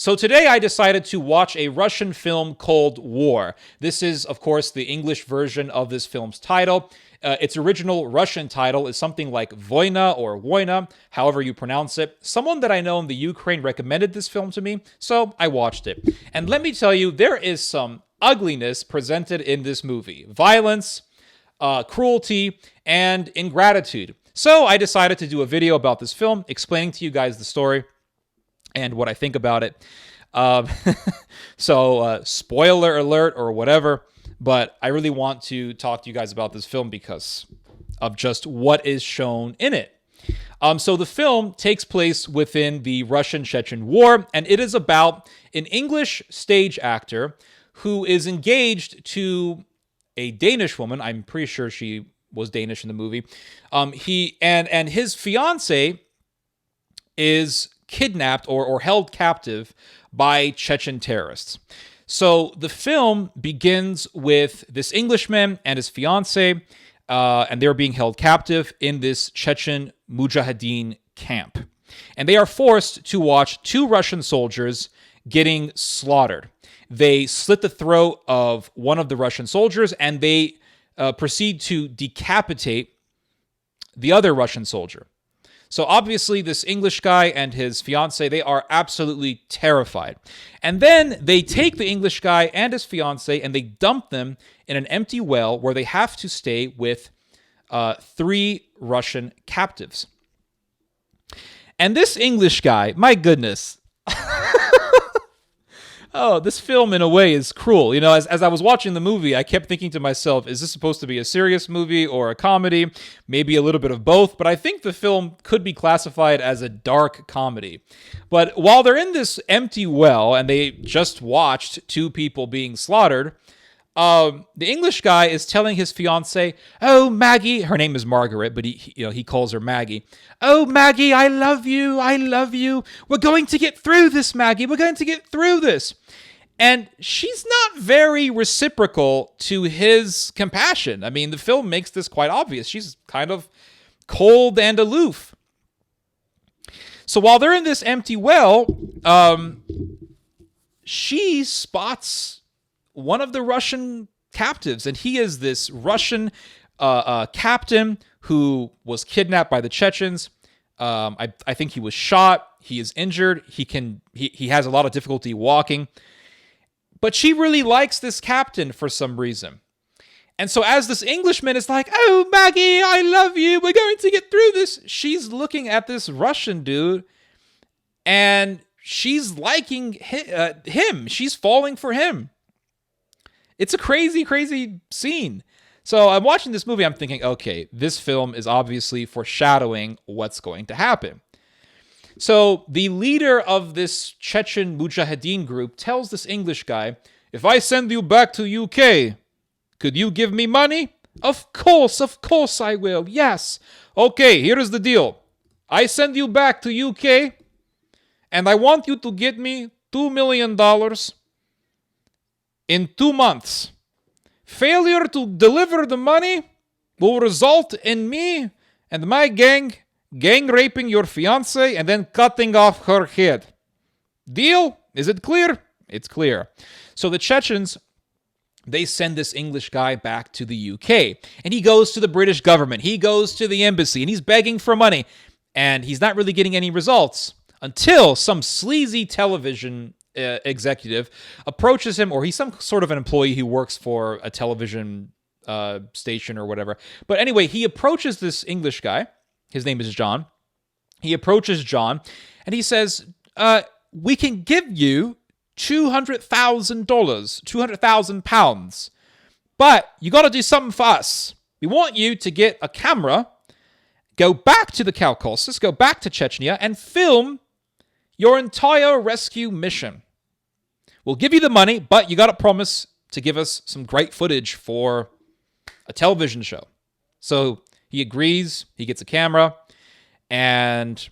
So today I decided to watch a Russian film called War. This is, of course, the English version of this film's title. Its original Russian title is something like Voyna or Voyna, however you pronounce it. Someone that I know in the Ukraine recommended this film to me, so I watched it. And let me tell you, there is some ugliness presented in this movie. Violence, cruelty, and ingratitude. So I decided to do a video about this film, explaining to you guys the story and what I think about it. Spoiler alert or whatever, but I really want to talk to you guys about this film because of just what is shown in it. So the film takes place within the Russian-Chechen War, and it is about an English stage actor who is engaged to a Danish woman. I'm pretty sure she was Danish in the movie. And his fiance is kidnapped or held captive by Chechen terrorists. So the film begins with this Englishman and his fiance, and they're being held captive in this Chechen Mujahideen camp. And they are forced to watch two Russian soldiers getting slaughtered. They slit the throat of one of the Russian soldiers, and they proceed to decapitate the other Russian soldier. So obviously this English guy and his fiance, they are absolutely terrified. And then they take the English guy and his fiance and they dump them in an empty well where they have to stay with 3 Russian captives. And this English guy, my goodness. Oh, this film in a way is cruel. You know, as I was watching the movie, I kept thinking to myself, is this supposed to be a serious movie or a comedy? Maybe a little bit of both, but I think the film could be classified as a dark comedy. But while they're in this empty well and they just watched 2 people being slaughtered, the English guy is telling his fiance, "Oh, Maggie," her name is Margaret, but he calls her Maggie. "Oh, Maggie, I love you. I love you. We're going to get through this, Maggie. We're going to get through this." And she's not very reciprocal to his compassion. I mean, the film makes this quite obvious. She's kind of cold and aloof. So while they're in this empty well, she spots one of the Russian captives, and he is this Russian captain who was kidnapped by the Chechens. I think he was shot. He is injured. He has a lot of difficulty walking. But she really likes this captain for some reason. And so as this Englishman is like, "Oh, Maggie, I love you. We're going to get through this," she's looking at this Russian dude, and she's liking him. She's falling for him. It's a crazy, crazy scene. So I'm watching this movie, I'm thinking, okay, this film is obviously foreshadowing what's going to happen. So the leader of this Chechen Mujahideen group tells this English guy, "If I send you back to UK, could you give me money?" Of course I will, yes. "Okay, here is the deal. I send you back to UK, and I want you to get me $2 million in 2 months. Failure to deliver the money will result in me and my gang raping your fiancé and then cutting off her head. Deal? Is it clear?" It's clear. So the Chechens, they send this English guy back to the UK. And he goes to the British government. He goes to the embassy and he's begging for money. And he's not really getting any results until some sleazy television executive approaches him, or he's some sort of an employee who works for a television station or whatever. But anyway, he approaches this English guy. His name is John. He approaches John and he says, "We can give you $200,000, £200,000, but you got to do something for us. We want you to get a camera, go back to the Caucasus, go back to Chechnya, and film your entire rescue mission. We'll give you the money, but you got to promise to give us some great footage for a television show." So he agrees, he gets a camera, and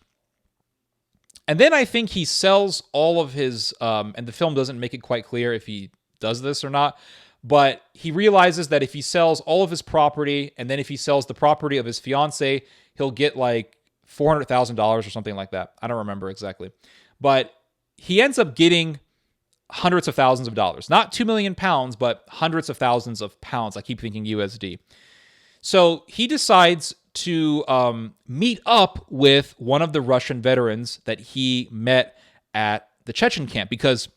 then I think he sells all of his, and the film doesn't make it quite clear if he does this or not, but he realizes that if he sells all of his property, and then if he sells the property of his fiance, he'll get like $400,000 or something like that. I don't remember exactly. But he ends up getting hundreds of thousands of dollars. Not 2 million pounds, but hundreds of thousands of pounds. I keep thinking USD. So he decides to meet up with one of the Russian veterans that he met at the Chechen camp because,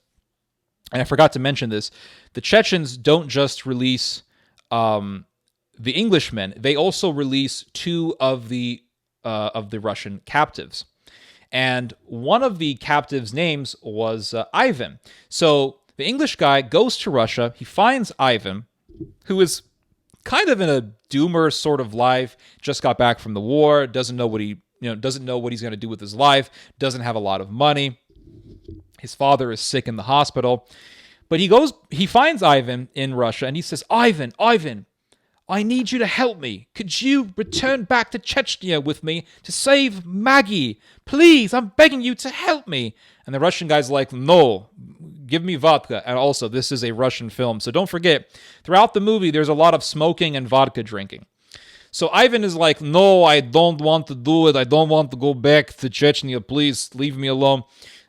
and I forgot to mention this, the Chechens don't just release the Englishmen; they also release two of the Russian captives, and one of the captives' names was Ivan. So the English guy goes to Russia. He finds Ivan, who is kind of in a doomer sort of life. Just got back from the war. Doesn't know what he's going to do with his life. Doesn't have a lot of money. His father is sick in the hospital. But he finds Ivan in Russia, and he says, Ivan, I need you to help me. Could you return back to Chechnya with me to save Maggie? Please, I'm begging you to help me. And the Russian guy's like, no, give me vodka. And also, this is a Russian film, so don't forget, throughout the movie, there's a lot of smoking and vodka drinking. So Ivan is like, no, I don't want to do it. I don't want to go back to Chechnya. Please, leave me alone.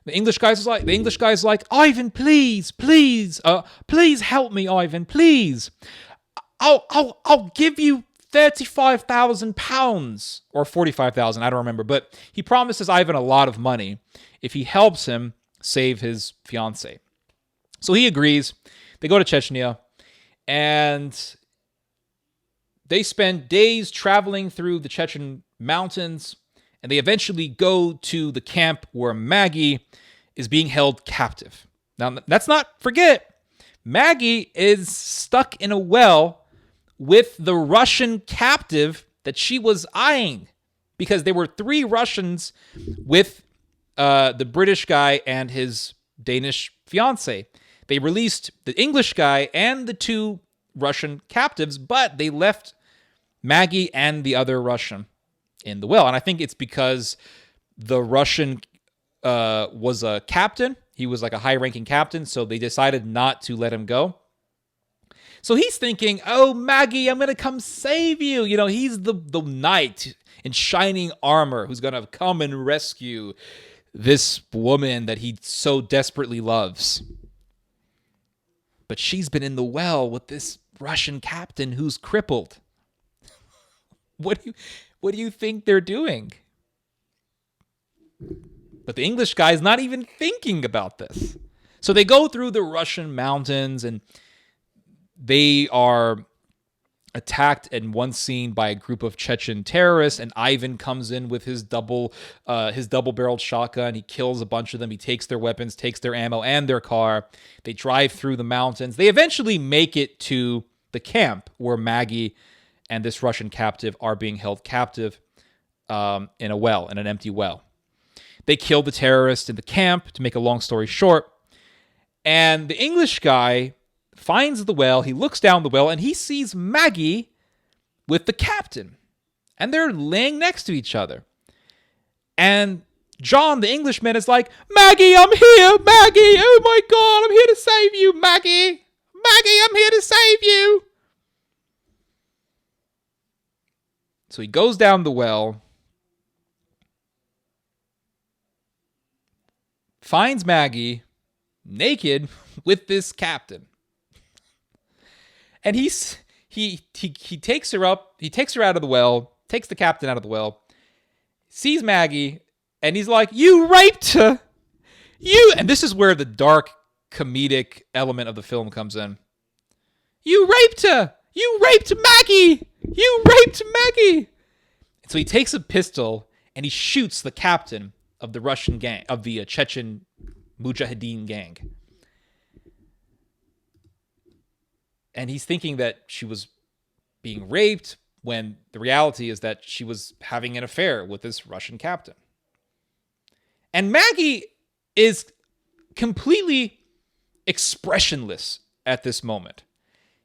The English guy's like, Ivan, please help me, Ivan, please. I'll give you 35,000 pounds or 45,000. I don't remember, but he promises Ivan a lot of money if he helps him save his fiancée. So he agrees. They go to Chechnya, and they spend days traveling through the Chechen mountains, and they eventually go to the camp where Maggie is being held captive. Now, let's not forget, Maggie is stuck in a well with the Russian captive that she was eyeing, because there were 3 Russians with the British guy and his Danish fiancé. They released the English guy and the 2 Russian captives, but they left Maggie and the other Russian in the well. And I think it's because the Russian was a captain. He was like a high-ranking captain, so they decided not to let him go. So he's thinking, oh, Maggie, I'm going to come save you. You know, he's the knight in shining armor who's going to come and rescue this woman that he so desperately loves. But she's been in the well with this Russian captain who's crippled. What do you think they're doing? But the English guy's not even thinking about this. So they go through the Russian mountains, and they are attacked in one scene by a group of Chechen terrorists, and Ivan comes in with his double-barreled shotgun. He kills a bunch of them. He takes their weapons, takes their ammo and their car. They drive through the mountains. They eventually make it to the camp where Maggie and this Russian captive are being held captive in an empty well. They kill the terrorist in the camp, to make a long story short. And the English guy finds the well, he looks down the well, and he sees Maggie with the captain. And they're laying next to each other. And John, the Englishman, is like, Maggie, I'm here, Maggie, oh my God, I'm here to save you, Maggie. Maggie, I'm here to save you. So he goes down the well, finds Maggie naked with this captain. And he takes her up, he takes her out of the well, takes the captain out of the well, sees Maggie, and he's like, you raped her! And this is where the dark comedic element of the film comes in. You raped her! You raped Maggie! You raped Maggie! And so he takes a pistol and he shoots the captain of the Russian gang, of the Chechen Mujahideen gang. And he's thinking that she was being raped, when the reality is that she was having an affair with this Russian captain. And Maggie is completely expressionless at this moment.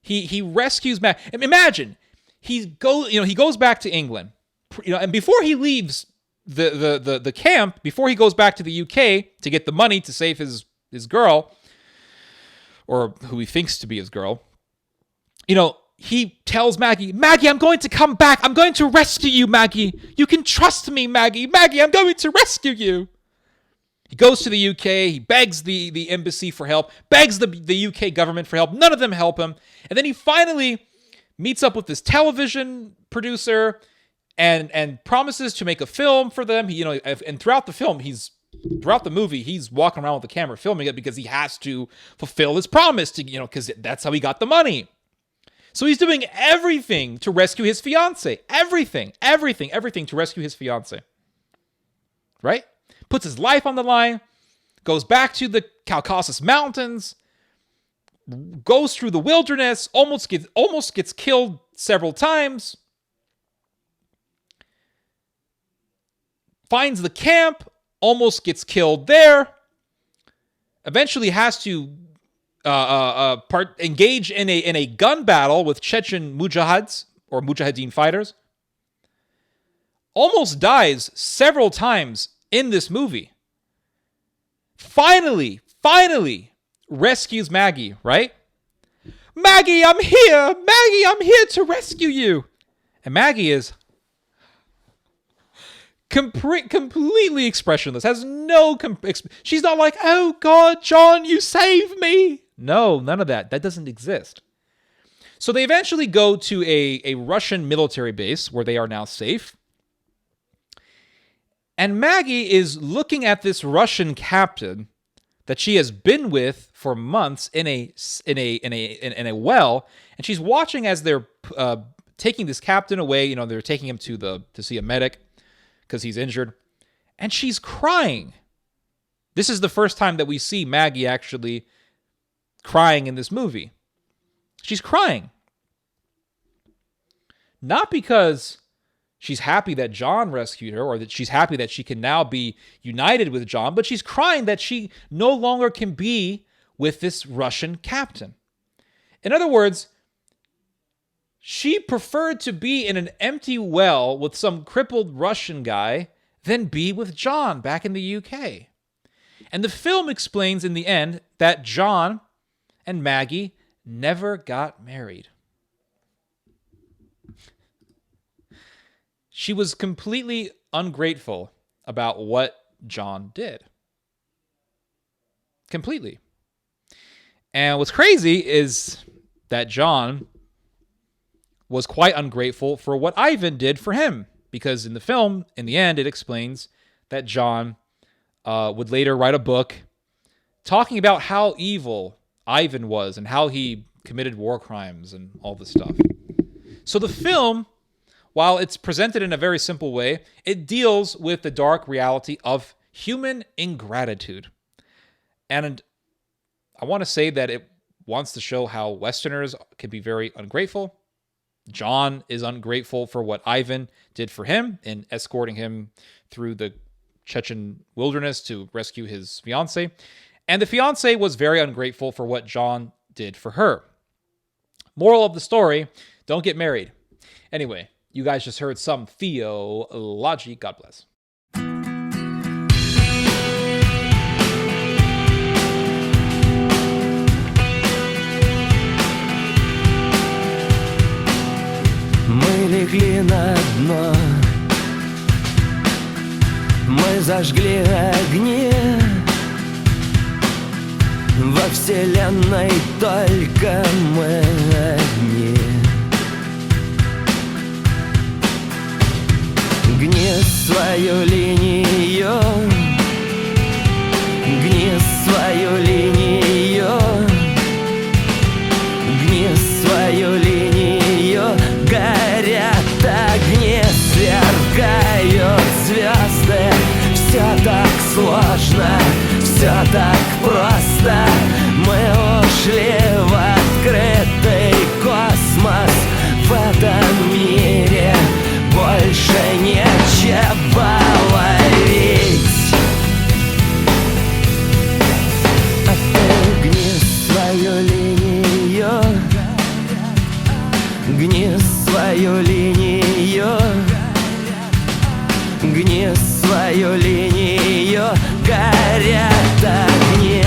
He rescues Maggie. Imagine, he goes back to England, and before he leaves the camp, before he goes back to the UK to get the money to save his girl, or who he thinks to be his girl, he tells Maggie, I'm going to come back. I'm going to rescue you, Maggie. You can trust me, Maggie. Maggie, I'm going to rescue you. He goes to the UK. He begs the embassy for help, begs the UK government for help. None of them help him. And then he finally meets up with this television producer and promises to make a film for them. And throughout the movie, he's walking around with the camera filming it because he has to fulfill his promise to, because that's how he got the money. So he's doing everything to rescue his fiance. Everything to rescue his fiance. Right? Puts his life on the line, goes back to the Caucasus Mountains, goes through the wilderness, almost gets killed several times, finds the camp, almost gets killed there, eventually has to engage in a gun battle with Chechen mujahids or mujahideen fighters, almost dies several times in this movie. Finally rescues Maggie, right? Maggie, I'm here! Maggie, I'm here to rescue you! And Maggie is completely expressionless, has no... She's not like, oh God, John, you saved me! No, none of that. That doesn't exist. So they eventually go to a Russian military base where they are now safe. And Maggie is looking at this Russian captain that she has been with for months in a well, and she's watching as they're taking this captain away. They're taking him to see a medic because he's injured, and she's crying. This is the first time that we see Maggie actually crying in this movie. She's crying. Not because she's happy that John rescued her, or that she's happy that she can now be united with John, but she's crying that she no longer can be with this Russian captain. In other words, she preferred to be in an empty well with some crippled Russian guy than be with John back in the UK. And the film explains in the end that John and Maggie never got married. She was completely ungrateful about what John did. Completely. And what's crazy is that John was quite ungrateful for what Ivan did for him. Because in the film, in the end, it explains that John would later write a book talking about how evil Ivan was and how he committed war crimes and all this stuff. So the film, while it's presented in a very simple way, it deals with the dark reality of human ingratitude. And I want to say that it wants to show how Westerners can be very ungrateful. John is ungrateful for what Ivan did for him in escorting him through the Chechen wilderness to rescue his fiancée. And the fiancée was very ungrateful for what John did for her. Moral of the story, don't get married. Anyway, you guys just heard some theology. God bless. Мы легли на дно, мы зажгли огни. Во вселенной только мы одни. Гни свою линию, гни свою линию, гни свою линию. Горят огни, сверкают звезды. Все так сложно, все так просто. Мы ушли в открытый космос. В этом мире больше нечего ловить. А ты гни свою линию, гни свою линию, гни свою линию. Горят огни.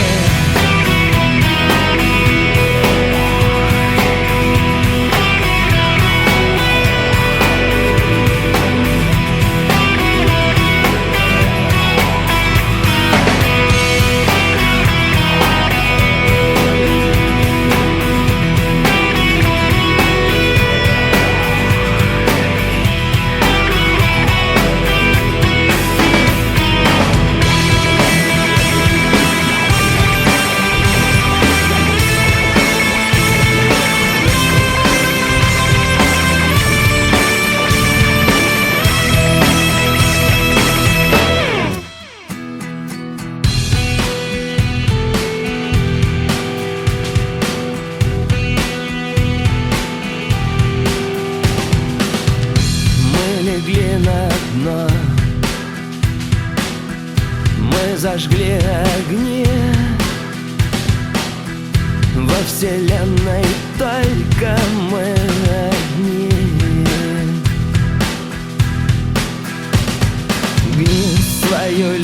зажгли огни. Во вселенной только мы одни. Гни свою